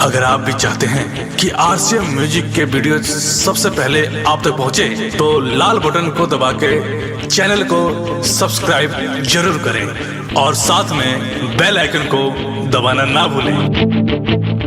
अगर आप भी चाहते हैं कि आरसीएम म्यूजिक के वीडियो सबसे पहले आप तक पहुंचे, तो लाल बटन को दबा के चैनल को सब्सक्राइब जरूर करें और साथ में बेल आइकन को दबाना ना भूलें।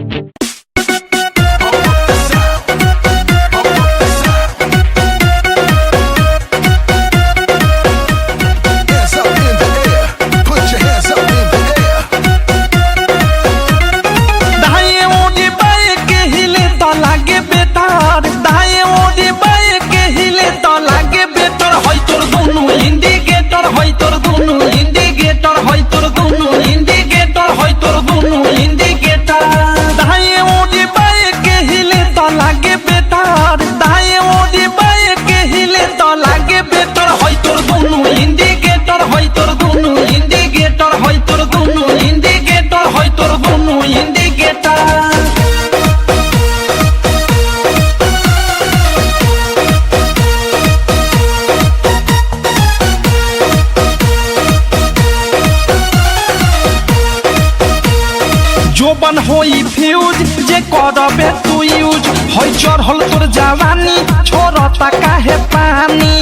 जोबन होई फ्यूज जे करबे तू यूज होई चढ़ल तोर जवानी छोड़ता काहे पानी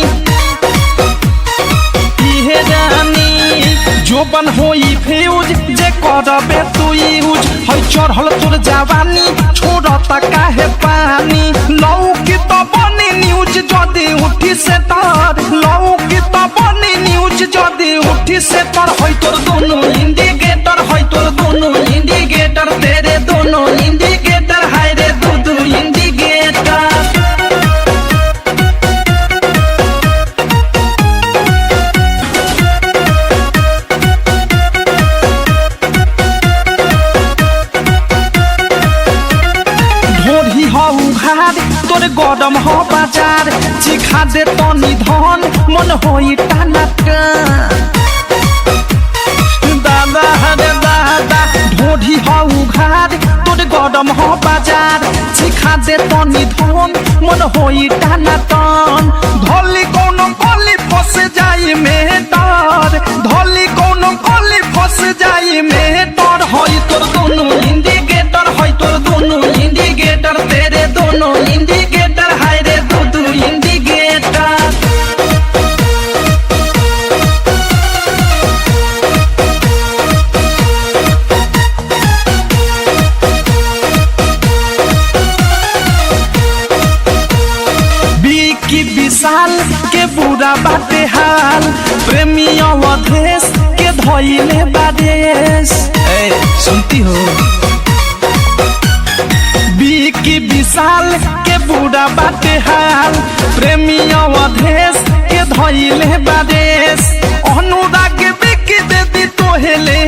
इहे जानी। जोबन होई फ्यूज जे करबे तू यूज होई चढ़ल तोर जवानी छोड़ता काहे पानी। लौकी तो बनी न्यूज जदी उठी से तार, लौकी तो बनी न्यूज जदी उठी से तार। होई तोर दोनों इंडिकेटर, होई तोर दोनों इंडिकेटर, तेरे दोनों इंडिकेटर, हाय रे दो इंडिकेटर। ढोरी हो उघार तोरे गरम हो बाजार, चिखा दे तनी धन मन होई टानाका। दादा हरे दादा ढोरी हो उघार तोरे गरम हो बाजार, चिखा दे तनी धन मन होई टानाटन। धोली कोनो कोली फस जाई में डर, धोली कोनो कोली फस जाई में डर। होई तोर दोनों इंडिकेटर, होई तोर दोनों इंडिकेटर, तेरे दोनों इंडिकेटर, हाय रे दो इंडिकेटर। की विशाल के बुरा बाटे हाल, प्रेमी अवधेश के धइले बादेश। सुनती हो की विशाल के बुरा बाटे हाल, प्रेमी अवधेश के धइले बादेश। अनुराग बिक दे दी तोहेले